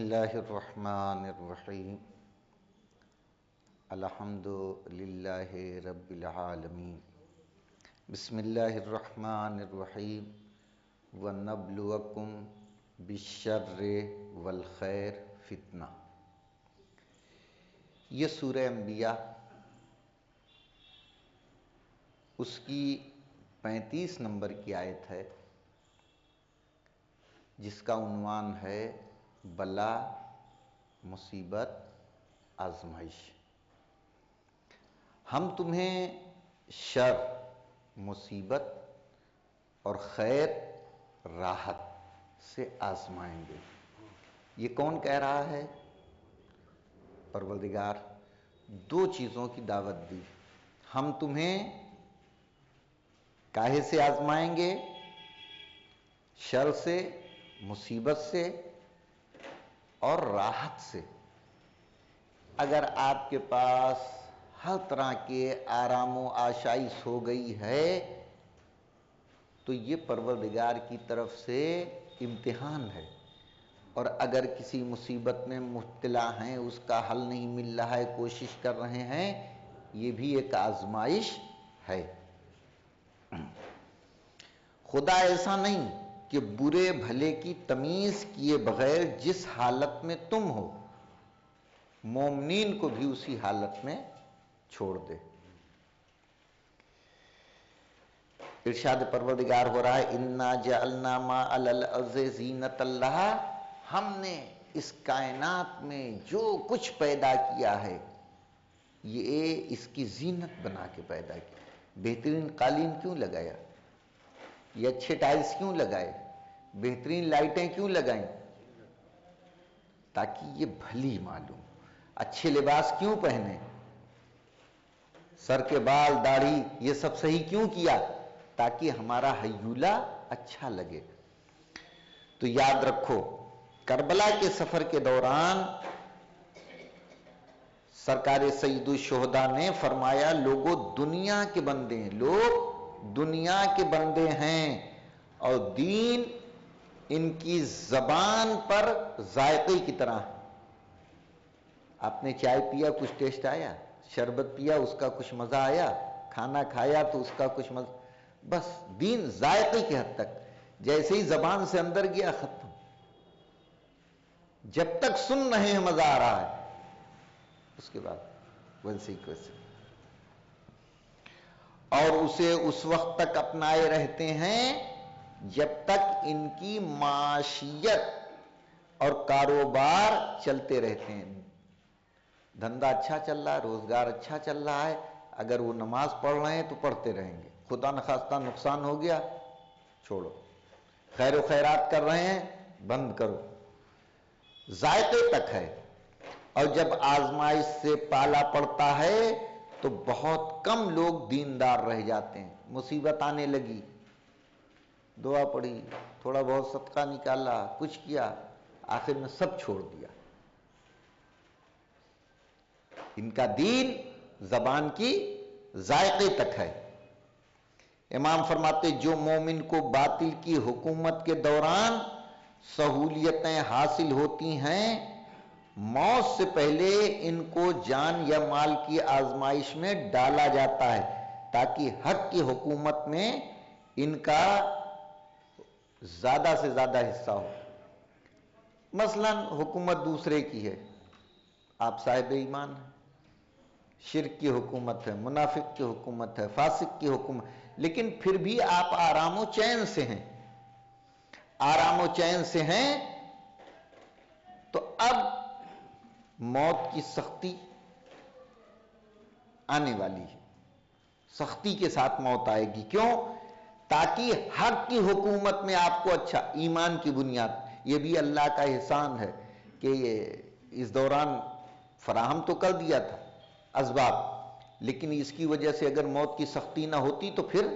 اللہ الرحمن الرحیم الحمد للہ رب العالمین بسم اللہ الرحمن الرحیم وَنَبْلُوَكُمْ بِالشَّرِّ وَالْخَيْرِ فتنہ۔ یہ سورہ انبیاء، اس کی 35 نمبر کی آیت ہے، جس کا عنوان ہے بلا، مصیبت، آزمائش۔ ہم تمہیں شر، مصیبت اور خیر، راحت سے آزمائیں گے۔ یہ کون کہہ رہا ہے؟ پروردگار۔ دو چیزوں کی دعوت دی، ہم تمہیں کاہے سے آزمائیں گے؟ شر سے، مصیبت سے اور راحت سے۔ اگر آپ کے پاس ہر طرح کے آرام و آشائش ہو گئی ہے تو یہ پروردگار کی طرف سے امتحان ہے، اور اگر کسی مصیبت میں مبتلا ہیں، اس کا حل نہیں مل رہا ہے، کوشش کر رہے ہیں، یہ بھی ایک آزمائش ہے۔ خدا ایسا نہیں کہ برے بھلے کی تمیز کیے بغیر جس حالت میں تم ہو، مومنین کو بھی اسی حالت میں چھوڑ دے۔ ارشاد پروردگار ہو رہا ہے اِنَّا جَعَلْنَا مَا عَلَى الْأَرْضِ زِینَةً لَهَا، ہم نے اس کائنات میں جو کچھ پیدا کیا ہے یہ اس کی زینت بنا کے پیدا کیا۔ بہترین قالین کیوں لگایا؟ یہ اچھے ٹائلز کیوں لگائے؟ بہترین لائٹیں کیوں لگائیں؟ تاکہ یہ بھلی معلوم۔ اچھے لباس کیوں پہنے؟ سر کے بال، داڑھی یہ سب صحیح کیوں کیا؟ تاکہ ہمارا حیولہ اچھا لگے۔ تو یاد رکھو، کربلا کے سفر کے دوران سرکار سید الشہداء نے فرمایا، لوگوں دنیا کے بندے ہیں، لوگ دنیا کے بندے ہیں، اور دین ان کی زبان پر ذائقے کی طرح ہے۔ آپ نے چائے پیا، کچھ ٹیسٹ آیا؟ شربت پیا، اس کا کچھ مزہ آیا؟ کھانا کھایا تو اس کا کچھ مزہ؟ بس دین ذائقے کی حد تک، جیسے ہی زبان سے اندر گیا ختم۔ جب تک سن رہے ہیں مزہ آ رہا ہے، اس کے بعد ویسے ہی ویسے، اور اسے اس وقت تک اپنائے رہتے ہیں جب تک ان کی معاشیت اور کاروبار چلتے رہتے ہیں۔ دھندا اچھا چل رہا ہے، روزگار اچھا چل رہا ہے، اگر وہ نماز پڑھ رہے ہیں تو پڑھتے رہیں گے۔ خدا نخواستہ نقصان ہو گیا، چھوڑو۔ خیر و خیرات کر رہے ہیں، بند کرو۔ ذائقے تک ہے، اور جب آزمائش سے پالا پڑتا ہے تو بہت کم لوگ دیندار رہ جاتے ہیں۔ مصیبت آنے لگی، دعا پڑھی، تھوڑا بہت صدقہ نکالا، کچھ کیا، آخر میں سب چھوڑ دیا۔ ان کا دین زبان کی ذائقے تک ہے۔ امام فرماتے، جو مومن کو باطل کی حکومت کے دوران سہولیتیں حاصل ہوتی ہیں، موت سے پہلے ان کو جان یا مال کی آزمائش میں ڈالا جاتا ہے تاکہ حق کی حکومت میں ان کا زیادہ سے زیادہ حصہ ہو۔ مثلا حکومت دوسرے کی ہے، آپ صاحب ایمان ہیں، شرک کی حکومت ہے، منافق کی حکومت ہے، فاسق کی حکومت، لیکن پھر بھی آپ آرام و چین سے ہیں، آرام و چین سے ہیں، تو اب موت کی سختی آنے والی ہے، سختی کے ساتھ موت آئے گی۔ کیوں؟ تاکہ حق کی حکومت میں آپ کو اچھا، ایمان کی بنیاد، یہ بھی اللہ کا احسان ہے کہ یہ اس دوران فراہم تو کر دیا تھا اسباب، لیکن اس کی وجہ سے اگر موت کی سختی نہ ہوتی تو پھر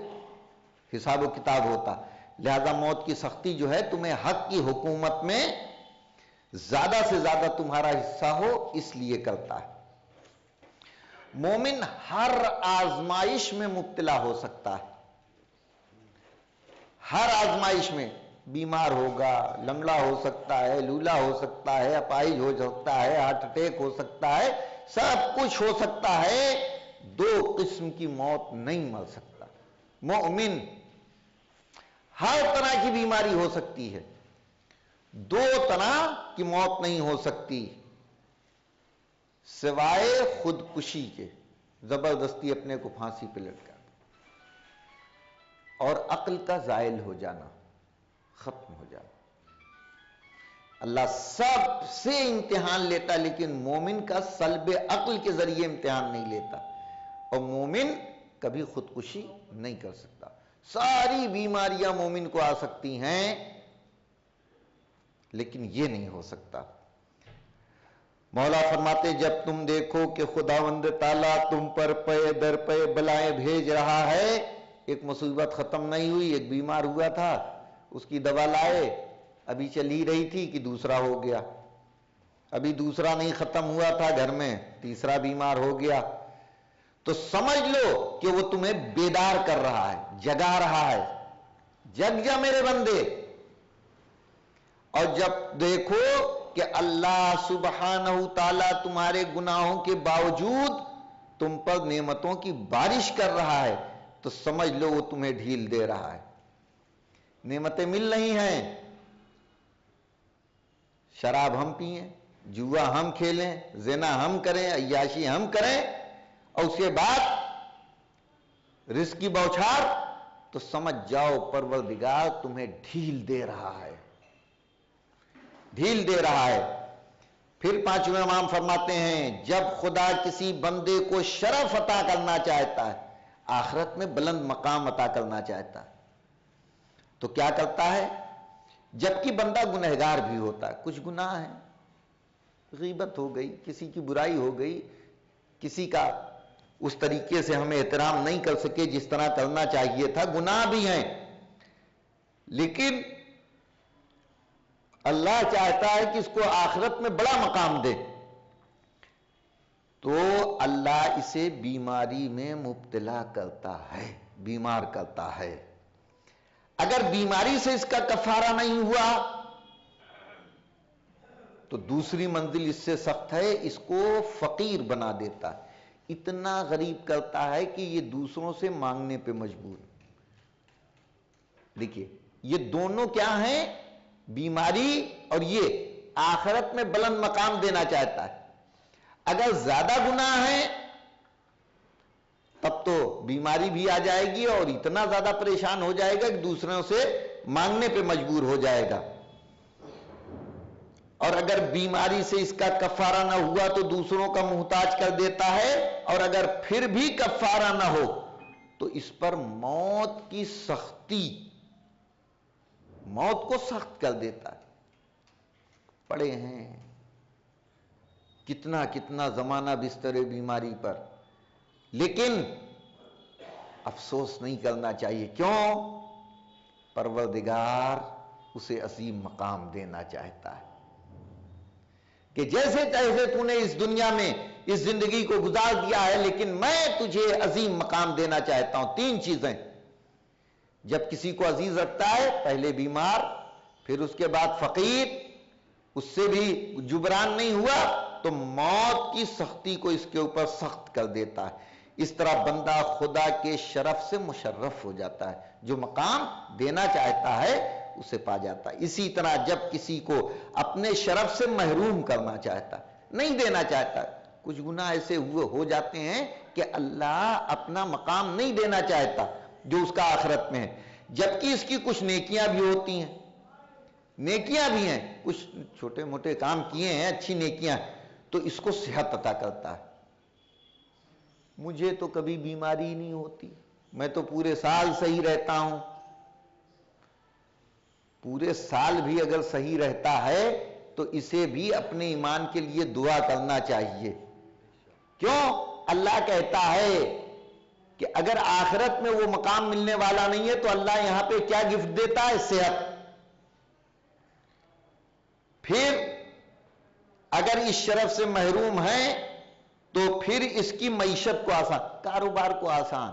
حساب و کتاب ہوتا۔ لہذا موت کی سختی جو ہے تمہیں حق کی حکومت میں زیادہ سے زیادہ تمہارا حصہ ہو اس لیے کرتا ہے۔ مومن ہر آزمائش میں مبتلا ہو سکتا ہے، ہر آزمائش میں۔ بیمار ہوگا، لنگڑا ہو سکتا ہے، لولا ہو سکتا ہے، اپاہج ہو سکتا ہے، ہارٹ اٹیک ہو سکتا ہے، سب کچھ ہو سکتا ہے، دو قسم کی موت نہیں مر سکتا مومن۔ ہر طرح کی بیماری ہو سکتی ہے، دو طرح کی موت نہیں ہو سکتی سوائے خودکشی کے، زبردستی اپنے کو پھانسی پہ لٹکا اور عقل کا زائل ہو جانا، ختم ہو جانا۔ اللہ سب سے امتحان لیتا لیکن مومن کا سلب عقل کے ذریعے امتحان نہیں لیتا، اور مومن کبھی خودکشی نہیں کر سکتا۔ ساری بیماریاں مومن کو آ سکتی ہیں لیکن یہ نہیں ہو سکتا۔ مولا فرماتے جب تم دیکھو کہ خداوند تعالیٰ تم پر پے در پے بلائیں بھیج رہا ہے، ایک مصیبت ختم نہیں ہوئی، ایک بیمار ہوا تھا، اس کی دوا لائے، ابھی چل ہی رہی تھی کہ دوسرا ہو گیا، ابھی دوسرا نہیں ختم ہوا تھا گھر میں، تیسرا بیمار ہو گیا، تو سمجھ لو کہ وہ تمہیں بیدار کر رہا ہے، جگا رہا ہے، جگ جا میرے بندے۔ اور جب دیکھو کہ اللہ سبحانہ تعالیٰ تمہارے گناہوں کے باوجود تم پر نعمتوں کی بارش کر رہا ہے، تو سمجھ لو وہ تمہیں ڈھیل دے رہا ہے۔ نعمتیں مل رہی ہیں، شراب ہم پئیں، جوا ہم کھیلیں، زنا ہم کریں، عیاشی ہم کریں، اور اس کے بعد رزق کی بوچھار، تو سمجھ جاؤ پروردگار تمہیں ڈھیل دے رہا ہے، ڈھیل دے رہا ہے۔ پھر پانچویں امام فرماتے ہیں جب خدا کسی بندے کو شرف عطا کرنا چاہتا ہے، آخرت میں بلند مقام عطا کرنا چاہتا ہے، تو کیا کرتا ہے؟ جبکہ بندہ گنہگار بھی ہوتا ہے، کچھ گناہ ہیں، غیبت ہو گئی، کسی کی برائی ہو گئی، کسی کا اس طریقے سے ہمیں احترام نہیں کر سکے جس طرح کرنا چاہیے تھا، گناہ بھی ہیں، لیکن اللہ چاہتا ہے کہ اس کو آخرت میں بڑا مقام دے، تو اللہ اسے بیماری میں مبتلا کرتا ہے، بیمار کرتا ہے۔ اگر بیماری سے اس کا کفارہ نہیں ہوا تو دوسری منزل اس سے سخت ہے، اس کو فقیر بنا دیتا ہے، اتنا غریب کرتا ہے کہ یہ دوسروں سے مانگنے پہ مجبور۔ دیکھیے یہ دونوں کیا ہیں؟ بیماری، اور یہ آخرت میں بلند مقام دینا چاہتا ہے۔ اگر زیادہ گناہ ہے تب تو بیماری بھی آ جائے گی اور اتنا زیادہ پریشان ہو جائے گا کہ دوسروں سے مانگنے پہ مجبور ہو جائے گا، اور اگر بیماری سے اس کا کفارہ نہ ہوا تو دوسروں کا محتاج کر دیتا ہے، اور اگر پھر بھی کفارہ نہ ہو تو اس پر موت کی سختی، موت کو سخت کر دیتا ہے۔ پڑے ہیں کتنا کتنا زمانہ بستر بیماری پر، لیکن افسوس نہیں کرنا چاہیے، کیوں؟ پروردگار اسے عظیم مقام دینا چاہتا ہے کہ جیسے تیسے تو نے اس دنیا میں اس زندگی کو گزار دیا ہے، لیکن میں تجھے عظیم مقام دینا چاہتا ہوں۔ تین چیزیں جب کسی کو عزیز رکھتا ہے، پہلے بیمار، پھر اس کے بعد فقیر، اس سے بھی جبران نہیں ہوا تو موت کی سختی کو اس کے اوپر سخت کر دیتا ہے۔ اس طرح بندہ خدا کے شرف سے مشرف ہو جاتا ہے، جو مقام دینا چاہتا ہے اسے پا جاتا ہے۔ اسی طرح جب کسی کو اپنے شرف سے محروم کرنا چاہتا ہے، نہیں دینا چاہتا، کچھ گناہ ایسے ہو جاتے ہیں کہ اللہ اپنا مقام نہیں دینا چاہتا جو اس کا آخرت میں ہے، جبکہ اس کی کچھ نیکیاں بھی ہوتی ہیں، نیکیاں بھی ہیں، کچھ چھوٹے موٹے کام کیے ہیں، اچھی نیکیاں، تو اس کو صحت عطا کرتا ہے۔ مجھے تو کبھی بیماری نہیں ہوتی، میں تو پورے سال صحیح رہتا ہوں۔ پورے سال بھی اگر صحیح رہتا ہے تو اسے بھی اپنے ایمان کے لیے دعا کرنا چاہیے، کیوں؟ اللہ کہتا ہے کہ اگر آخرت میں وہ مقام ملنے والا نہیں ہے تو اللہ یہاں پہ کیا گفٹ دیتا ہے؟ صحت۔ پھر اگر اس شرف سے محروم ہیں تو پھر اس کی معیشت کو آسان، کاروبار کو آسان،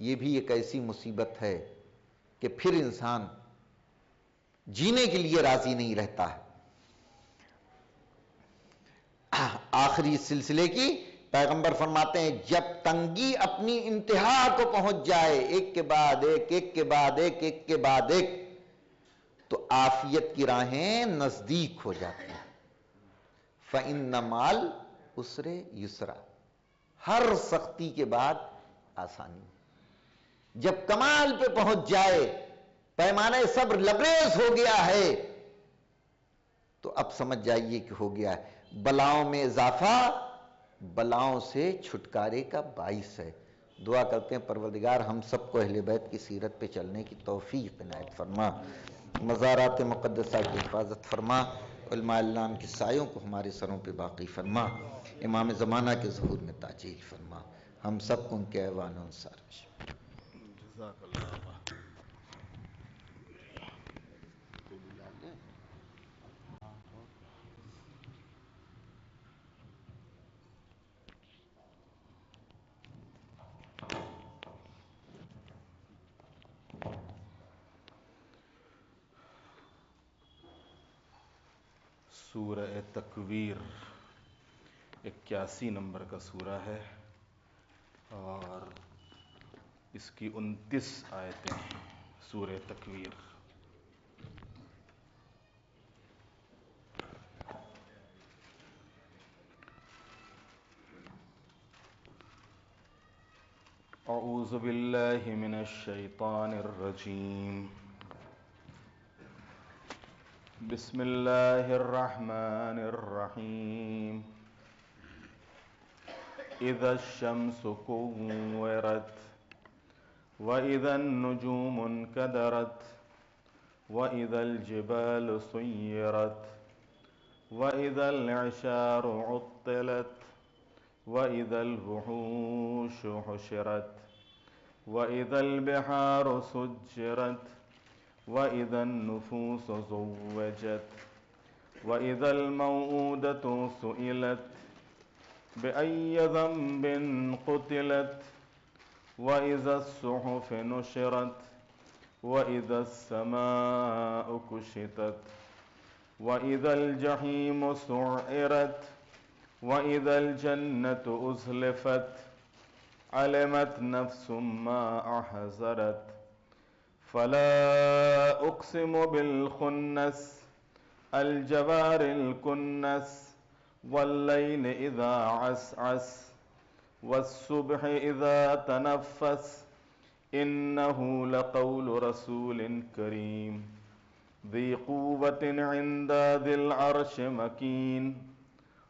یہ بھی ایک ایسی مصیبت ہے کہ پھر انسان جینے کے لیے راضی نہیں رہتا ہے۔ آخری سلسلے کی پیغمبر فرماتے ہیں جب تنگی اپنی انتہا کو پہنچ جائے، ایک کے بعد ایک، ایک کے بعد ایک، ایک کے بعد ایک، تو عافیت کی راہیں نزدیک ہو جاتی ہیں۔ فَإِنَّ مَعَ الْعُسْرِ یسرا، ہر سختی کے بعد آسانی۔ جب کمال پہ پہنچ جائے، پیمانہ صبر لبریز ہو گیا ہے، تو اب سمجھ جائیے کہ ہو گیا ہے۔ بلاؤں میں اضافہ بلاؤں سے چھٹکارے کا باعث ہے۔ دعا کرتے ہیں پروردگار ہم سب کو اہل بیت کی سیرت پہ چلنے کی توفیق عنایت فرما، مزارات مقدسہ کی حفاظت فرما، علماء اللہ کے سایوں کو ہمارے سروں پہ باقی فرما، امام زمانہ کے ظہور میں تاجیل فرما، ہم سب کو ان کے ایوان و انصار جزاک اللہ۔ سورہ تکویر 81 نمبر کا سورہ ہے اور اس کی 29 آیتیں ہیں۔ سورہ تکویر اعوذ باللہ من الشیطان الرجیم، بسم اللہ الرحمن الرحیم، اذا الشمس كورت واذا النجوم انكدرت واذا الجبال سيرت واذا العشار عطلت واذا الوحوش حشرت واذا البحار سجرت واذا النفوس زوجت واذا الموءودة سئلت بأي ذنب قتلت وإذا الصحف نشرت وإذا السماء كشطت وإذا الجحيم سعرت وإذا الجنة أزلفت علمت نفس ما أحضرت فلا أقسم بالخنس الجوار الكنس والليل إذا عسعس والصبح إذا تنفس إنه لقول رسول كريم ذي قوة عند ذي العرش مكين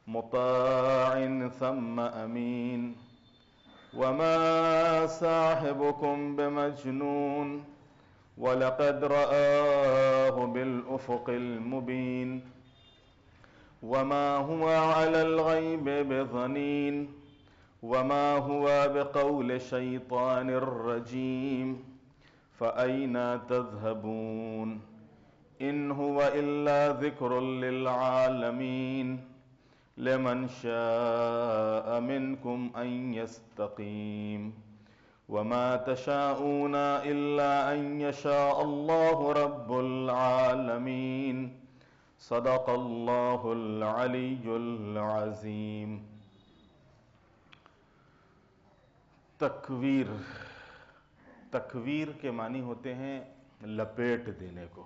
مطاع ثم أمين وما صاحبكم بمجنون ولقد رآه بالأفق المبين وما هو على الغيب بضنين وما هو بقول شيطان رجيم فأين تذهبون إن هو إلا ذكر للعالمين لمن شاء منكم أن يستقيم وما تشاءون إلا أن يشاء الله رب العالمين صدق اللہ العلی العظیم۔ تکویر، تکویر کے معنی ہوتے ہیں لپیٹ دینے کو۔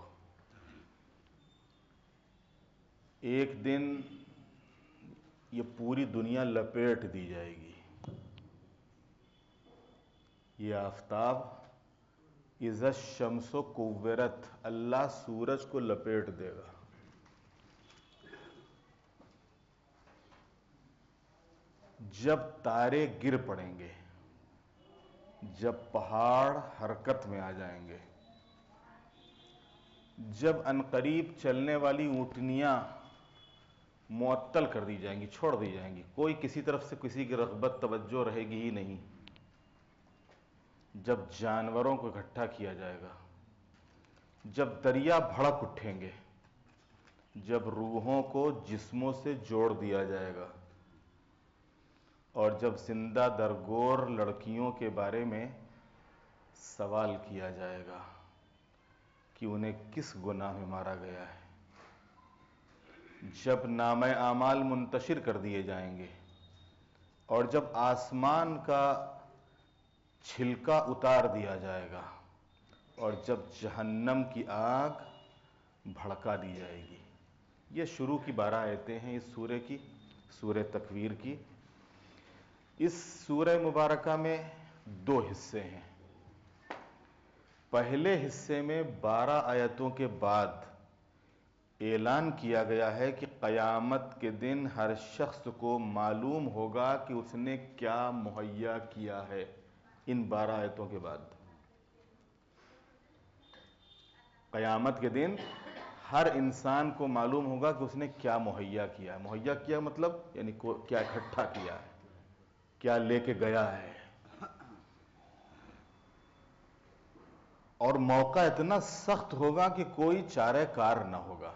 ایک دن یہ پوری دنیا لپیٹ دی جائے گی۔ یہ آفتاب اذا الشمس کورت، اللہ سورج کو لپیٹ دے گا۔ جب تارے گر پڑیں گے، جب پہاڑ حرکت میں آ جائیں گے، جب عنقریب چلنے والی اونٹنیاں معطل کر دی جائیں گی، چھوڑ دی جائیں گی، کوئی کسی طرف سے کسی کی رغبت توجہ رہے گی ہی نہیں، جب جانوروں کو اکٹھا کیا جائے گا، جب دریا بھڑک اٹھیں گے، جب روحوں کو جسموں سے جوڑ دیا جائے گا، اور جب زندہ درگور لڑکیوں کے بارے میں سوال کیا جائے گا کہ انہیں کس گناہ میں مارا گیا ہے۔ جب نامہ اعمال منتشر کر دیے جائیں گے اور جب آسمان کا چھلکا اتار دیا جائے گا اور جب جہنم کی آگ بھڑکا دی جائے گی۔ یہ شروع کی 12 آیتیں ہیں اس سورہ کی، سورہ تکویر کی۔ اس سورہ مبارکہ میں 2 حصے ہیں۔ پہلے حصے میں 12 آیتوں کے بعد اعلان کیا گیا ہے کہ قیامت کے دن ہر شخص کو معلوم ہوگا کہ اس نے کیا مہیا کیا ہے۔ ان 12 آیتوں کے بعد قیامت کے دن ہر انسان کو معلوم ہوگا کہ اس نے کیا مہیا کیا ہے۔ مہیا کیا مطلب یعنی کیا اکٹھا کیا ہے، کیا لے کے گیا ہے۔ اور موقع اتنا سخت ہوگا کہ کوئی چارہ کار نہ ہوگا۔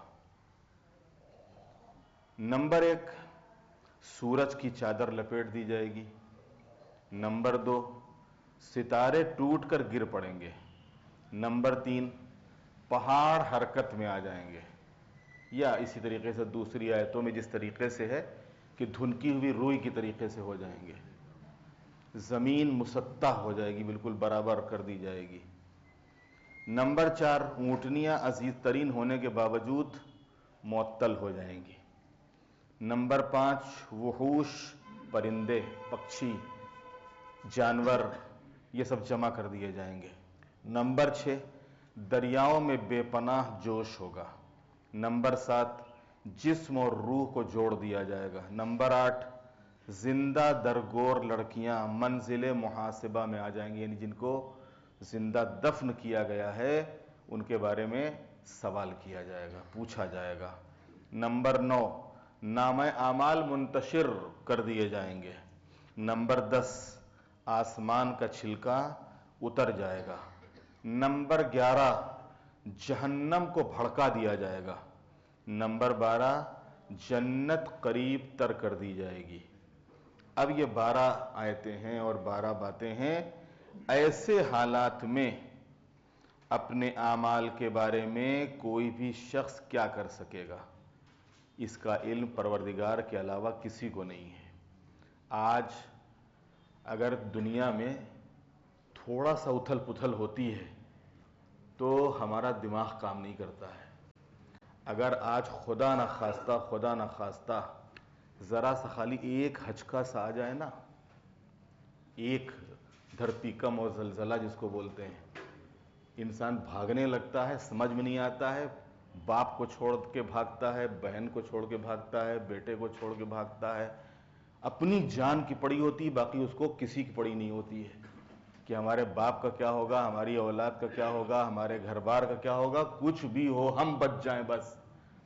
نمبر 1، سورج کی چادر لپیٹ دی جائے گی۔ نمبر 2، ستارے ٹوٹ کر گر پڑیں گے۔ نمبر 3، پہاڑ حرکت میں آ جائیں گے، یا اسی طریقے سے دوسری آیتوں میں جس طریقے سے ہے کہ دھنکی ہوئی روئی کی طریقے سے ہو جائیں گے۔ زمین مسطح ہو جائے گی، بالکل برابر کر دی جائے گی۔ نمبر 4، اونٹنیاں عزیز ترین ہونے کے باوجود معطل ہو جائیں گی۔ نمبر 5، وحوش، پرندے، پکشی، جانور، یہ سب جمع کر دیے جائیں گے۔ نمبر 6، دریاؤں میں بے پناہ جوش ہوگا۔ نمبر 7، جسم اور روح کو جوڑ دیا جائے گا۔ نمبر 8، زندہ درگور لڑکیاں منزل محاسبہ میں آ جائیں گی، یعنی جن کو زندہ دفن کیا گیا ہے ان کے بارے میں سوال کیا جائے گا، پوچھا جائے گا۔ نمبر 9، نامہ اعمال منتشر کر دیے جائیں گے۔ نمبر 10، آسمان کا چھلکا اتر جائے گا۔ نمبر 11، جہنم کو بھڑکا دیا جائے گا۔ نمبر 12، جنت قریب تر کر دی جائے گی۔ اب یہ 12 آیتیں ہیں اور 12 باتیں ہیں۔ ایسے حالات میں اپنے اعمال کے بارے میں کوئی بھی شخص کیا کر سکے گا؟ اس کا علم پروردگار کے علاوہ کسی کو نہیں ہے۔ آج اگر دنیا میں تھوڑا سا اتھل پتھل ہوتی ہے تو ہمارا دماغ کام نہیں کرتا ہے۔ اگر آج خدا نہ خواستہ ذرا سا خالی ایک ہچکا سا آ جائے نا، ایک دھرتی کم اور زلزلہ جس کو بولتے ہیں، انسان بھاگنے لگتا ہے، سمجھ میں نہیں آتا ہے، باپ کو چھوڑ کے بھاگتا ہے، بہن کو چھوڑ کے بھاگتا ہے، بیٹے کو چھوڑ کے بھاگتا ہے، اپنی جان کی پڑی ہوتی، باقی اس کو کسی کی پڑی نہیں ہوتی ہے کہ ہمارے باپ کا کیا ہوگا، ہماری اولاد کا کیا ہوگا، ہمارے گھر بار کا کیا ہوگا، کچھ بھی ہو ہم بچ جائیں بس۔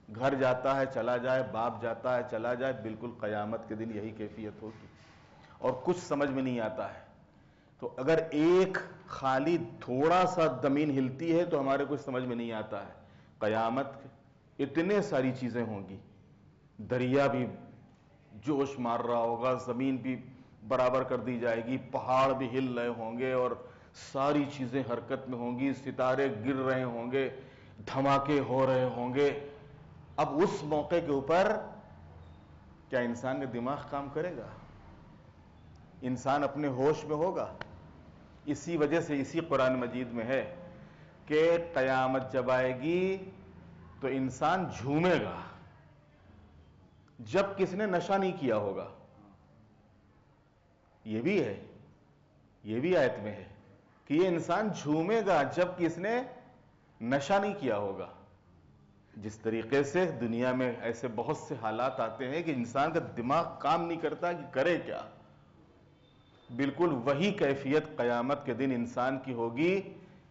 گھر جاتا ہے چلا جائے، باپ جاتا ہے چلا جائے، بالکل قیامت کے دن یہی کیفیت ہوگی اور کچھ سمجھ میں نہیں آتا ہے۔ تو اگر ایک خالی تھوڑا سا زمین ہلتی ہے تو ہمارے کچھ سمجھ میں نہیں آتا ہے۔ قیامت اتنے ساری چیزیں ہوں گی، دریا بھی جوش مار رہا ہوگا، زمین بھی برابر کر دی جائے گی، پہاڑ بھی ہل رہے ہوں گے اور ساری چیزیں حرکت میں ہوں گی، ستارے گر رہے ہوں گے، دھماکے ہو رہے ہوں گے۔ اب اس موقع کے اوپر کیا انسان کا دماغ کام کرے گا؟ انسان اپنے ہوش میں ہوگا؟ اسی وجہ سے اسی قرآن مجید میں ہے کہ قیامت جب آئے گی تو انسان جھومے گا جب کس نے نشہ نہیں کیا ہوگا۔ یہ بھی ہے، یہ بھی آیت میں ہے کہ یہ انسان جھومے گا جب کس نے نشہ نہیں کیا ہوگا۔ جس طریقے سے دنیا میں ایسے بہت سے حالات آتے ہیں کہ انسان کا دماغ کام نہیں کرتا کہ کرے کیا، بالکل وہی کیفیت قیامت کے دن انسان کی ہوگی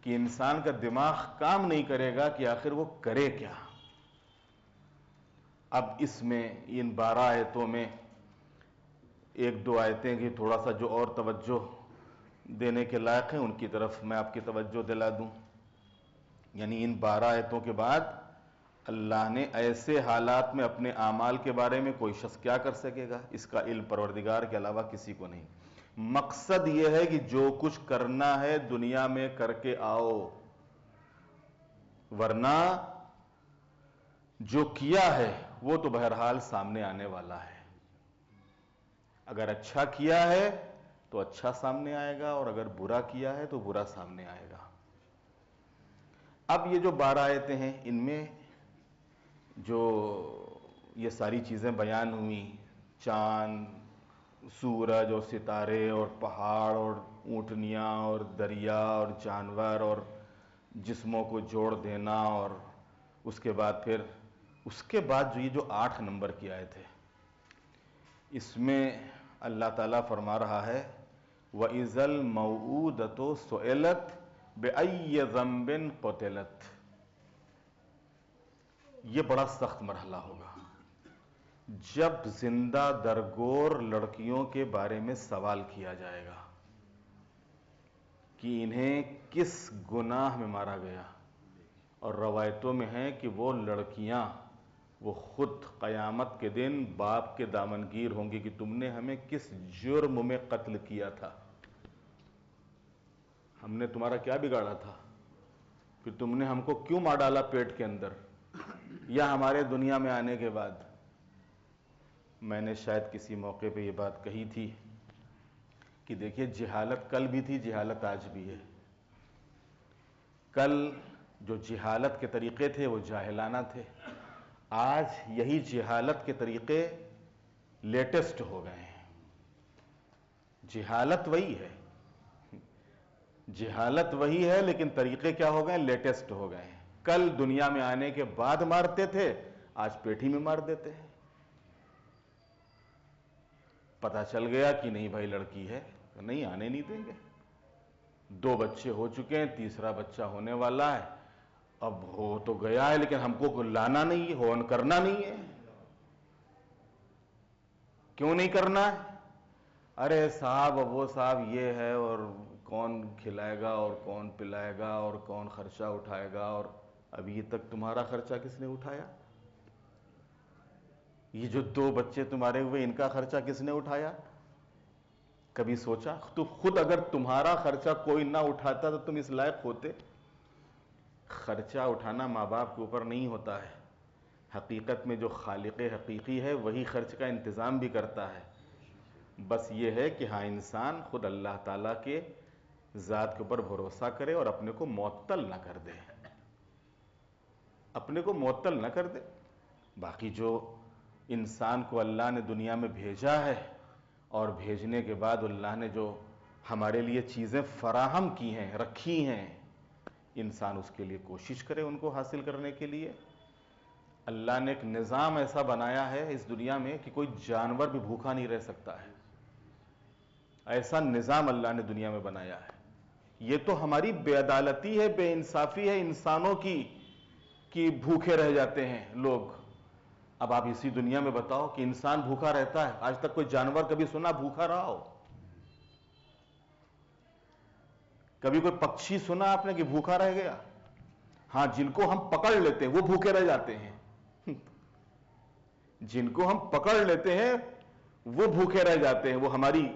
کہ انسان کا دماغ کام نہیں کرے گا کہ آخر وہ کرے کیا۔ اب اس میں ان 12 آیتوں میں 1-2 آیتیں کی تھوڑا سا جو اور توجہ دینے کے لائق ہیں ان کی طرف میں آپ کی توجہ دلا دوں۔ یعنی ان 12 آیتوں کے بعد اللہ نے ایسے حالات میں اپنے اعمال کے بارے میں کوئی شخص کیا کر سکے گا، اس کا علم پروردگار کے علاوہ کسی کو نہیں۔ مقصد یہ ہے کہ جو کچھ کرنا ہے دنیا میں کر کے آؤ، ورنہ جو کیا ہے وہ تو بہرحال سامنے آنے والا ہے۔ اگر اچھا کیا ہے تو اچھا سامنے آئے گا، اور اگر برا کیا ہے تو برا سامنے آئے گا۔ اب یہ جو 12 آیتیں ہیں، ان میں جو یہ ساری چیزیں بیان ہوئی، چاند، سورج اور ستارے اور پہاڑ اور اونٹنیاں اور دریا اور جانور اور جسموں کو جوڑ دینا، اور اس کے بعد جو یہ جو 8 نمبر کی آیت ہے، اس میں اللہ تعالیٰ فرما رہا ہے وَإِذَا الْمَوْءُودَةُ سُئِلَتْ بِأَيِّ ذَنبٍ قُتِلَتْ۔ یہ بڑا سخت مرحلہ ہوگا جب زندہ درگور لڑکیوں کے بارے میں سوال کیا جائے گا کہ انہیں کس گناہ میں مارا گیا، اور روایتوں میں ہے کہ وہ لڑکیاں وہ خود قیامت کے دن باپ کے دامنگیر ہوں گی کہ تم نے ہمیں کس جرم میں قتل کیا تھا، ہم نے تمہارا کیا بگاڑا تھا، پھر تم نے ہم کو کیوں مار ڈالا پیٹ کے اندر یا ہمارے دنیا میں آنے کے بعد۔ میں نے شاید کسی موقع پہ یہ بات کہی تھی کہ دیکھیے، جہالت کل بھی تھی، جہالت آج بھی ہے۔ کل جو جہالت کے طریقے تھے وہ جاہلانہ تھے، آج یہی جہالت کے طریقے لیٹسٹ ہو گئے ہیں۔ جہالت وہی ہے لیکن طریقے کیا ہو گئے؟ لیٹسٹ ہو گئے ہیں۔ کل دنیا میں آنے کے بعد مارتے تھے، آج پیٹھی میں مار دیتے ہیں۔ پتہ چل گیا کہ نہیں بھائی لڑکی ہے، نہیں آنے نہیں دیں گے۔ 2 بچے ہو چکے ہیں، تیسرا بچہ ہونے والا ہے، اب ہو تو گیا ہے لیکن ہم کو لانا نہیں ہے، ہون کرنا نہیں ہے۔ کیوں نہیں کرنا ہے؟ ارے صاحب وہ صاحب یہ ہے، اور کون کھلائے گا اور کون پلائے گا اور کون خرچہ اٹھائے گا، اور ابھی تک تمہارا خرچہ کس نے اٹھایا؟ یہ جو 2 بچے تمہارے ہوئے ان کا خرچہ کس نے اٹھایا؟ کبھی سوچا؟ تو خود اگر تمہارا خرچہ کوئی نہ اٹھاتا تو تم اس لائق ہوتے؟ خرچہ اٹھانا ماں باپ کے اوپر نہیں ہوتا ہے، حقیقت میں جو خالق حقیقی ہے وہی خرچ کا انتظام بھی کرتا ہے۔ بس یہ ہے کہ ہاں انسان خود اللہ تعالیٰ کے ذات کے اوپر بھروسہ کرے اور اپنے کو معطل نہ کر دے، اپنے کو معطل نہ کر دے۔ باقی جو انسان کو اللہ نے دنیا میں بھیجا ہے، اور بھیجنے کے بعد اللہ نے جو ہمارے لیے چیزیں فراہم کی ہیں، رکھی ہیں، انسان اس کے لیے کوشش کرے ان کو حاصل کرنے کے لیے۔ اللہ نے ایک نظام ایسا بنایا ہے اس دنیا میں کہ کوئی جانور بھی بھوکا نہیں رہ سکتا ہے، ایسا نظام اللہ نے دنیا میں بنایا ہے۔ یہ تو ہماری بے عدالتی ہے، بے انصافی ہے انسانوں کی کہ بھوکے رہ جاتے ہیں لوگ۔ اب آپ اسی دنیا میں بتاؤ کہ انسان بھوکا رہتا ہے؟ آج تک کوئی جانور کبھی سنا بھوکا رہا ہو؟ کبھی کوئی پکشی سنا آپ نے کہ بھوکا رہ گیا؟ ہاں، جن کو ہم پکڑ لیتے ہیں وہ بھوکے رہ جاتے ہیں، جن کو ہم پکڑ لیتے ہیں وہ بھوکے رہ جاتے ہیں، وہ ہماری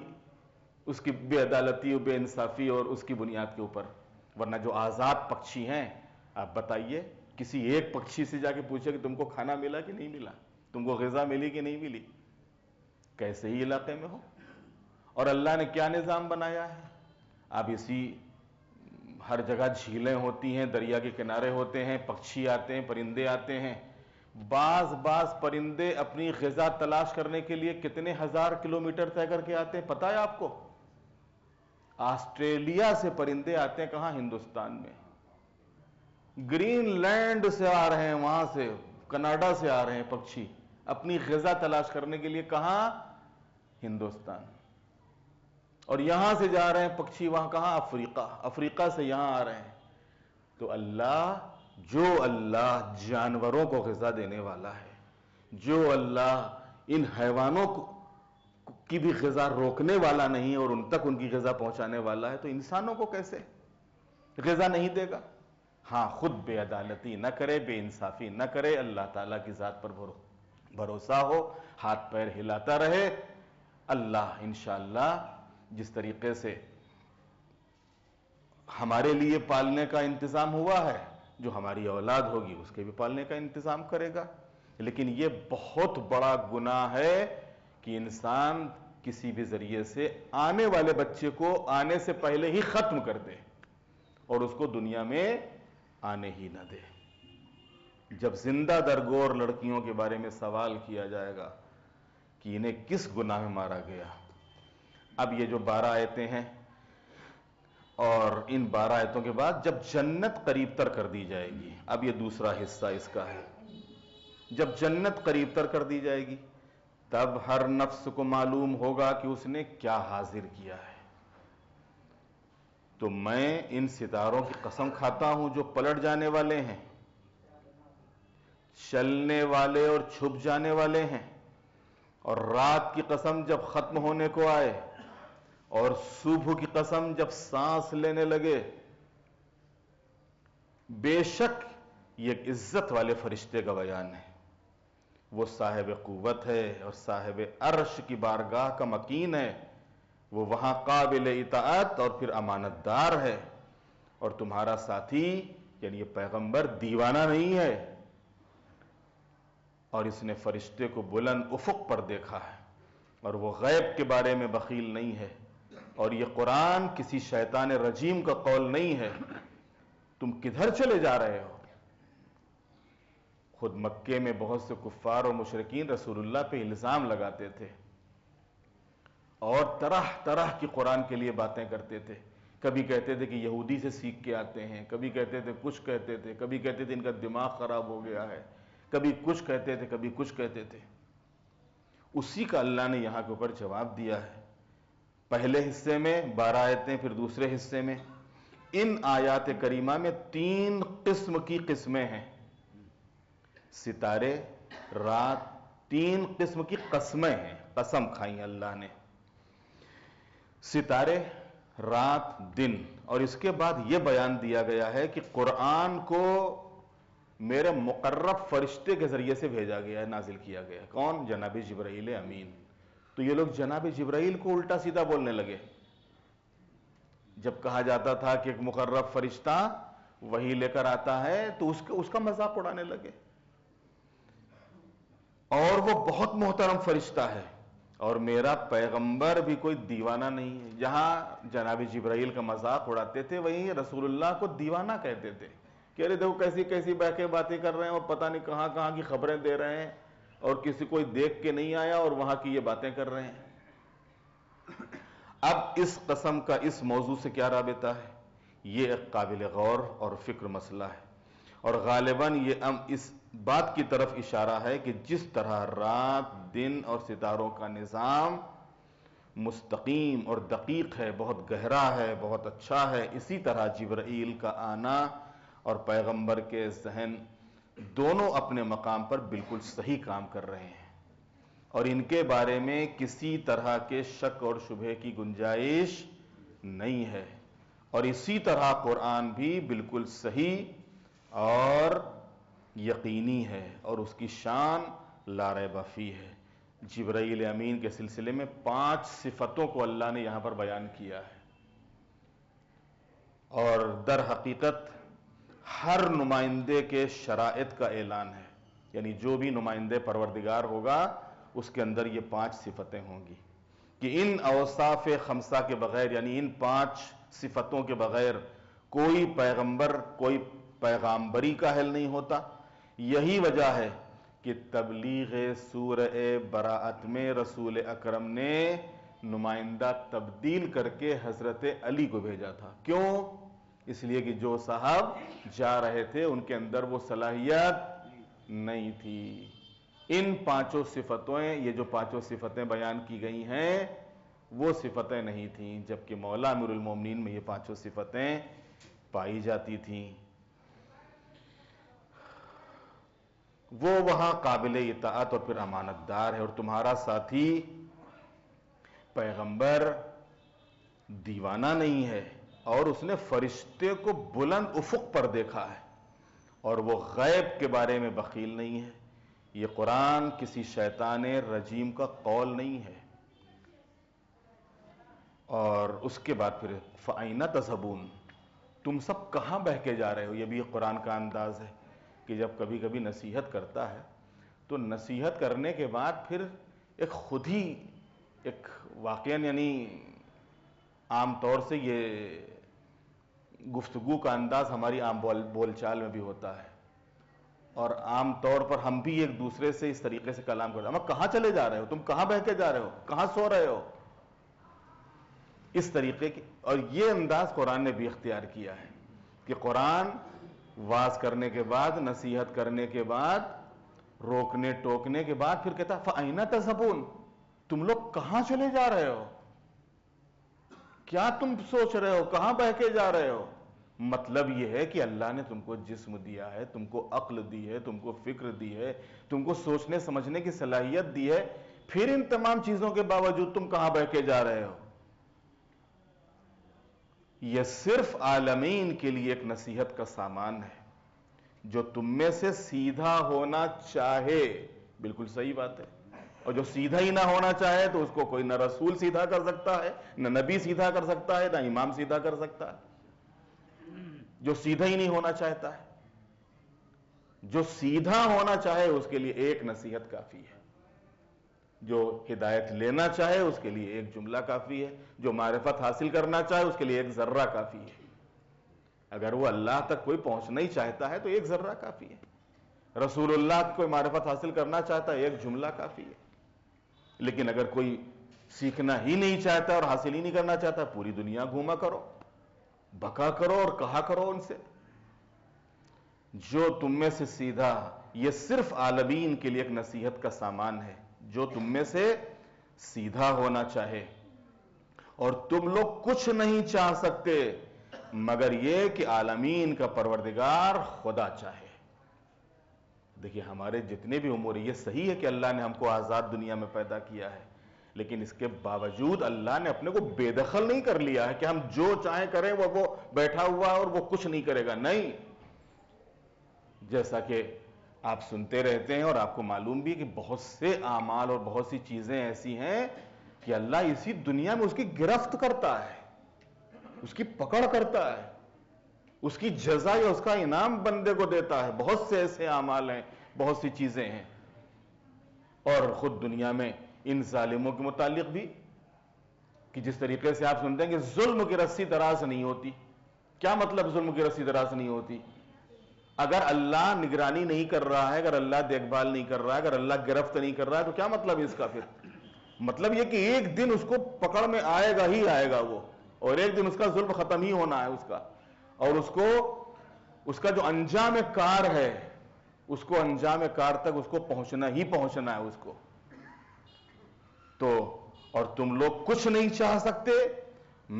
اس کی بے عدالتی اور بے انصافی اور اس کی بنیاد کے اوپر۔ ورنہ جو آزاد پکشی ہیں، آپ بتائیے کسی ایک پکشی سے جا کے پوچھے کہ تم کو کھانا ملا کہ نہیں ملا، تم کو غذا ملی کہ نہیں ملی، کیسے ہی علاقے میں ہو۔ اور اللہ نے کیا نظام بنایا ہے؟ اب اسی ہر جگہ جھیلیں ہوتی ہیں، دریا کے کنارے ہوتے ہیں، پکشی آتے ہیں، پرندے آتے ہیں۔ بعض پرندے اپنی غذا تلاش کرنے کے لیے کتنے ہزار کلومیٹر طے کر کے آتے ہیں، پتہ ہے آپ کو؟ آسٹریلیا سے پرندے آتے ہیں، کہاں؟ ہندوستان میں۔ گرین لینڈ سے آ رہے ہیں، وہاں سے کینیڈا سے آ رہے ہیں پکشی اپنی غذا تلاش کرنے کے لیے، کہاں؟ ہندوستان۔ اور یہاں سے جا رہے ہیں پکشی وہاں، کہاں؟ افریقہ سے یہاں آ رہے ہیں۔ تو اللہ جانوروں کو غذا دینے والا ہے، جو اللہ ان حیوانوں کی بھی غذا روکنے والا نہیں اور ان تک ان کی غذا پہنچانے والا ہے، تو انسانوں کو کیسے غذا نہیں دے گا؟ ہاں، خود بے عدالتی نہ کرے، بے انصافی نہ کرے، اللہ تعالیٰ کی ذات پر بھروسہ ہو، ہاتھ پیر ہلاتا رہے، اللہ انشاءاللہ جس طریقے سے ہمارے لیے پالنے کا انتظام ہوا ہے، جو ہماری اولاد ہوگی اس کے بھی پالنے کا انتظام کرے گا۔ لیکن یہ بہت بڑا گناہ ہے کہ انسان کسی بھی ذریعے سے آنے والے بچے کو آنے سے پہلے ہی ختم کر دے اور اس کو دنیا میں آنے ہی نہ دے۔ جب زندہ درگور لڑکیوں کے بارے میں سوال کیا جائے گا کہ انہیں کس گناہ میں مارا گیا، اب یہ جو 12 آیتیں ہیں اور ان 12 آیتوں کے بعد جب جنت قریب تر کر دی جائے گی، اب یہ دوسرا حصہ اس کا ہے، جب جنت قریب تر کر دی جائے گی تب ہر نفس کو معلوم ہوگا کہ اس نے کیا حاضر کیا ہے۔ تو میں ان ستاروں کی قسم کھاتا ہوں جو پلٹ جانے والے ہیں، چلنے والے اور چھپ جانے والے ہیں، اور رات کی قسم جب ختم ہونے کو آئے اور صبح کی قسم جب سانس لینے لگے، بے شک یہ ایک عزت والے فرشتے کا بیان ہے، وہ صاحب قوت ہے اور صاحب عرش کی بارگاہ کا مکین ہے، وہ وہاں قابل اطاعت اور پھر امانت دار ہے، اور تمہارا ساتھی یعنی یہ پیغمبر دیوانہ نہیں ہے، اور اس نے فرشتے کو بلند افق پر دیکھا ہے، اور وہ غیب کے بارے میں بخیل نہیں ہے، اور یہ قرآن کسی شیطان رجیم کا قول نہیں ہے۔ تم کدھر چلے جا رہے ہو؟ خود مکے میں بہت سے کفار اور مشرکین رسول اللہ پہ الزام لگاتے تھے اور طرح طرح کی قرآن کے لیے باتیں کرتے تھے۔ کبھی کہتے تھے کہ یہودی سے سیکھ کے آتے ہیں، کبھی کہتے تھے کچھ کہتے تھے، کبھی کہتے تھے ان کا دماغ خراب ہو گیا ہے، کبھی کچھ کہتے تھے، کبھی کچھ کہتے تھے۔ اسی کا اللہ نے یہاں کے اوپر جواب دیا ہے، پہلے حصے میں 12 آیتیں، پھر دوسرے حصے میں۔ ان آیات کریمہ میں 3 قسم کی قسمیں ہیں، ستارے، رات، 3 قسم کی قسمیں ہیں، قسم کھائیں اللہ نے، ستارے، رات، دن۔ اور اس کے بعد یہ بیان دیا گیا ہے کہ قرآن کو میرے مقرب فرشتے کے ذریعے سے بھیجا گیا ہے، نازل کیا گیا ہے۔ کون؟ جناب جبرائیل امین۔ تو یہ لوگ جناب جبرائیل کو الٹا سیدھا بولنے لگے۔ جب کہا جاتا تھا کہ ایک مقرب فرشتہ وحی لے کر آتا ہے تو اس کا مذاق اڑانے لگے، اور وہ بہت محترم فرشتہ ہے، اور میرا پیغمبر بھی کوئی دیوانہ نہیں ہے۔ جہاں جناب جبرائیل کا مذاق اڑاتے تھے وہیں رسول اللہ کو دیوانہ کہتے تھے کہ ارے دیکھو کیسی کیسی بہکے باتیں کر رہے ہیں اور پتہ نہیں کہاں کہاں کی خبریں دے رہے ہیں، اور کسی کوئی دیکھ کے نہیں آیا اور وہاں کی یہ باتیں کر رہے ہیں۔ اب اس قسم کا اس موضوع سے کیا رابطہ ہے؟ یہ ایک قابل غور اور فکر مسئلہ ہے، اور غالباً یہ اس بات کی طرف اشارہ ہے کہ جس طرح رات، دن اور ستاروں کا نظام مستقیم اور دقیق ہے، بہت گہرا ہے، بہت اچھا ہے، اسی طرح جبرائیل کا آنا اور پیغمبر کے ذہن دونوں اپنے مقام پر بالکل صحیح کام کر رہے ہیں، اور ان کے بارے میں کسی طرح کے شک اور شبہے کی گنجائش نہیں ہے، اور اسی طرح قرآن بھی بالکل صحیح اور یقینی ہے، اور اس کی شان لا ریب فیہ ہے۔ جبرائیل امین کے سلسلے میں 5 صفتوں کو اللہ نے یہاں پر بیان کیا ہے، اور در حقیقت ہر نمائندے کے شرائط کا اعلان ہے، یعنی جو بھی نمائندے پروردگار ہوگا اس کے اندر یہ 5 صفتیں ہوں گی کہ ان اوصاف 5 کے بغیر، یعنی ان 5 صفتوں کے بغیر کوئی پیغمبر، کوئی پیغامبری کا اہل نہیں ہوتا۔ یہی وجہ ہے کہ تبلیغ سورہ براءت میں رسول اکرم نے نمائندہ تبدیل کر کے حضرت علی کو بھیجا تھا۔ کیوں؟ اس لیے کہ جو صاحب جا رہے تھے ان کے اندر وہ صلاحیت نہیں تھی۔ ان 5 صفتیں، یہ جو 5 صفتیں بیان کی گئی ہیں وہ صفتیں نہیں تھیں، جبکہ مولا امیر المومنین میں یہ 5 صفتیں پائی جاتی تھیں۔ وہ وہاں قابل اطاعت اور پھر امانت دار ہے، اور تمہارا ساتھی پیغمبر دیوانہ نہیں ہے، اور اس نے فرشتے کو بلند افق پر دیکھا ہے، اور وہ غیب کے بارے میں بخیل نہیں ہے۔ یہ قرآن کسی شیطان رجیم کا قول نہیں ہے، اور اس کے بعد پھر فَأَيْنَ تَذْهَبُونَ، تم سب کہاں بہہ کے جا رہے ہو. یہ بھی قرآن کا انداز ہے کہ جب کبھی کبھی نصیحت کرتا ہے تو نصیحت کرنے کے بعد پھر ایک خود ہی ایک واقعاً، یعنی عام طور سے یہ گفتگو کا انداز ہماری عام بول چال میں بھی ہوتا ہے، اور عام طور پر ہم بھی ایک دوسرے سے اس طریقے سے کلام کرتے ہیں. کہاں چلے جا رہے ہو، تم کہاں بہہ کے جا رہے ہو، کہاں سو رہے ہو، اس طریقے کی. اور یہ انداز قرآن نے بھی اختیار کیا ہے کہ قرآن واز کرنے کے بعد، نصیحت کرنے کے بعد، روکنے ٹوکنے کے بعد پھر کہتا فَأَيْنَ تَذْهَبُونَ، تم لوگ کہاں چلے جا رہے ہو، کیا تم سوچ رہے ہو، کہاں بہہ کے جا رہے ہو. مطلب یہ ہے کہ اللہ نے تم کو جسم دیا ہے، تم کو عقل دی ہے، تم کو فکر دی ہے، تم کو سوچنے سمجھنے کی صلاحیت دی ہے، پھر ان تمام چیزوں کے باوجود تم کہاں بہہ کے جا رہے ہو. یہ صرف عالمین کے لیے ایک نصیحت کا سامان ہے. جو تم میں سے سیدھا ہونا چاہے، بالکل صحیح بات ہے، اور جو سیدھا ہی نہ ہونا چاہے تو اس کو کوئی نہ رسول سیدھا کر سکتا ہے، نہ نبی سیدھا کر سکتا ہے، نہ امام سیدھا کر سکتا ہے. جو سیدھا ہی نہیں ہونا چاہتا ہے، جو سیدھا ہونا چاہے اس کے لیے ایک نصیحت کافی ہے. جو ہدایت لینا چاہے اس کے لیے ایک جملہ کافی ہے. جو معرفت حاصل کرنا چاہے اس کے لیے ایک ذرہ کافی ہے. اگر وہ اللہ تک کوئی پہنچنا ہی چاہتا ہے تو ایک ذرہ کافی ہے. رسول اللہ کی کوئی معرفت حاصل کرنا چاہتا ہے ایک جملہ کافی ہے. لیکن اگر کوئی سیکھنا ہی نہیں چاہتا اور حاصل ہی نہیں کرنا چاہتا، پوری دنیا گھوما کرو، بکا کرو اور کہا کرو ان سے. جو تم میں سے سیدھا، یہ صرف عالمین کے لیے ایک نصیحت کا سامان ہے. جو تم میں سے سیدھا ہونا چاہے، اور تم لوگ کچھ نہیں چاہ سکتے مگر یہ کہ عالمین کا پروردگار خدا چاہے. دیکھیے ہمارے جتنے بھی امور ہیں، یہ صحیح ہے کہ اللہ نے ہم کو آزاد دنیا میں پیدا کیا ہے، لیکن اس کے باوجود اللہ نے اپنے کو بے دخل نہیں کر لیا ہے کہ ہم جو چاہیں کریں، وہ بیٹھا ہوا ہے اور وہ کچھ نہیں کرے گا. نہیں، جیسا کہ آپ سنتے رہتے ہیں اور آپ کو معلوم بھی ہے کہ بہت سے اعمال اور بہت سی چیزیں ایسی ہیں کہ اللہ اسی دنیا میں اس کی گرفت کرتا ہے، اس کی پکڑ کرتا ہے، اس کی جزا یا اس کا انعام بندے کو دیتا ہے. بہت سے ایسے اعمال ہیں، بہت سی چیزیں ہیں. اور خود دنیا میں ان ظالموں کے متعلق بھی کہ جس طریقے سے آپ سنتے ہیں کہ ظلم کی رسی دراز نہیں ہوتی. کیا مطلب ظلم کی رسی دراز نہیں ہوتی؟ اگر اللہ نگرانی نہیں کر رہا ہے، اگر اللہ دیکھ بھال نہیں کر رہا ہے، اگر اللہ گرفت نہیں کر رہا ہے تو کیا مطلب اس کا؟ پھر مطلب یہ کہ ایک دن اس کو پکڑ میں آئے گا ہی آئے گا وہ، اور ایک دن اس کا ظلم ختم ہی ہونا ہے اس کا، اور اس کا جو انجام کار ہے، اس کو انجام کار تک اس کو پہنچنا ہی پہنچنا ہے اس کو. تو اور تم لوگ کچھ نہیں چاہ سکتے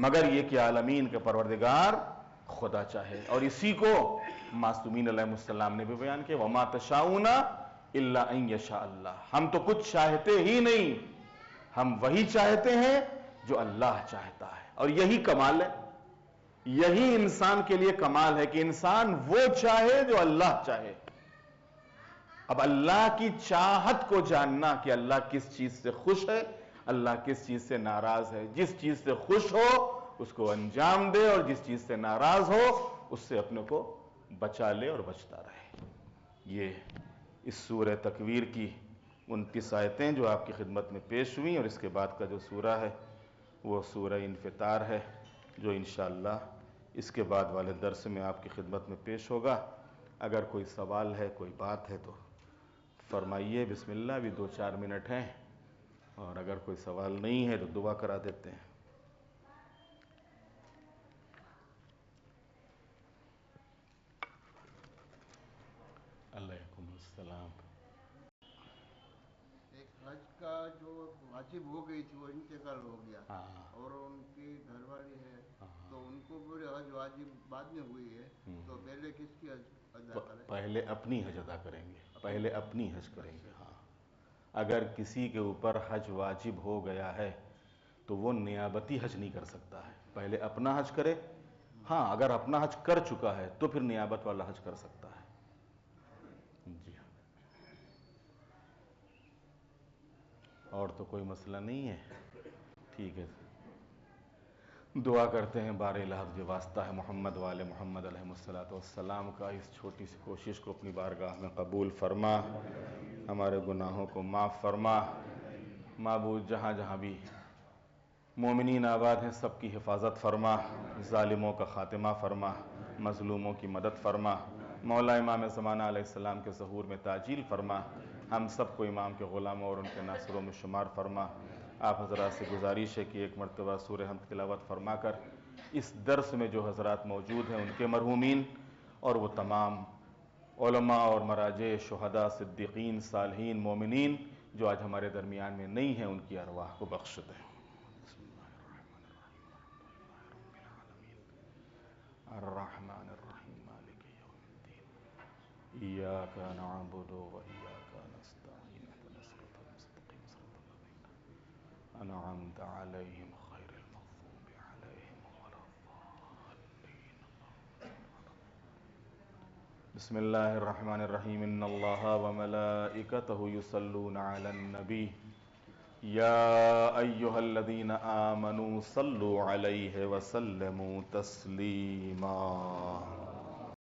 مگر یہ کہ عالمین کے پروردگار خدا چاہے. اور اسی کو معصومین علیہ السلام نے بھی بیان کیا، وَمَا تَشَاءُونَ إِلَّا أَن يَشَاءَ اللَّهُ. ہم تو کچھ چاہتے ہی نہیں، ہم وہی چاہتے ہیں جو اللہ چاہتا ہے. اور یہی کمال ہے، یہی انسان کے لیے کمال ہے کہ انسان وہ چاہے جو اللہ چاہے. اب اللہ کی چاہت کو جاننا کہ اللہ کس چیز سے خوش ہے، اللہ کس چیز سے ناراض ہے. جس چیز سے خوش ہو اس کو انجام دے، اور جس چیز سے ناراض ہو اس سے اپنے کو بچا لے اور بچتا رہے. یہ اس سورہ تکویر کی 29 آیتیں جو آپ کی خدمت میں پیش ہوئیں، اور اس کے بعد کا جو سورہ ہے وہ سورہ انفطار ہے، جو انشاءاللہ اس کے بعد والے درس میں آپ کی خدمت میں پیش ہوگا. اگر کوئی سوال ہے، کوئی بات ہے تو فرمائیے. بسم اللہ. ابھی 2-4 منٹ ہیں، اور اگر کوئی سوال نہیں ہے تو دعا کرا دیتے ہیں. علیکم السلام. ایک حج کا جو واجب ہو گئی تھی وہ انتقال ہو گیا، اور ان کی گھر والی ہے تو ان کو پورے حج واجب بعد میں ہوئی ہے، تو پہلے کس کی حج ادا کریں؟ پہلے اپنی حج ادا کریں گے، پہلے اپنی حج کریں گے. ہاں، اگر کسی کے اوپر حج واجب ہو گیا ہے تو وہ نیابتی حج نہیں کر سکتا ہے، پہلے اپنا حج کرے. ہاں، اگر اپنا حج کر چکا ہے تو پھر نیابت والا حج کر سکتا ہے. جی ہاں. اور تو کوئی مسئلہ نہیں ہے. ٹھیک ہے. دعا کرتے ہیں بار الہٰ جو واسطہ ہے محمد والے محمد علیہ الصلوۃ والسلام کا، اس چھوٹی سی کوشش کو اپنی بارگاہ میں قبول فرما، ہمارے گناہوں کو معاف فرما۔ معبود جہاں جہاں بھی مومنین آباد ہیں سب کی حفاظت فرما، ظالموں کا خاتمہ فرما، مظلوموں کی مدد فرما۔ مولا امام زمانہ علیہ السلام کے ظہور میں تعجیل فرما، ہم سب کو امام کے غلاموں اور ان کے ناصروں میں شمار فرما۔ آپ حضرات سے گزارش ہے کہ ایک مرتبہ سورہ حمد تلاوت فرما کر اس درس میں جو حضرات موجود ہیں ان کے مرحومین اور وہ تمام علماء اور مراجع، شہداء، صدیقین، صالحین، مومنین جو آج ہمارے درمیان میں نہیں ہیں ان کی ارواح کو بخش دیں۔ الرحمن الرحیم مالک یوم الدین ایاک نعبد و ایاک نستعین اهدنا الصراط المستقیم صراط الذین انعمت علیہم غیر المغضوب علیہم ولا الضالین۔ بسم اللہ الرحمن الرحیم ان اللہ وملائکتہ یصلون علی النبی یا ایہا الذین آمنوا صلوا علیہ وسلموا تسلیما۔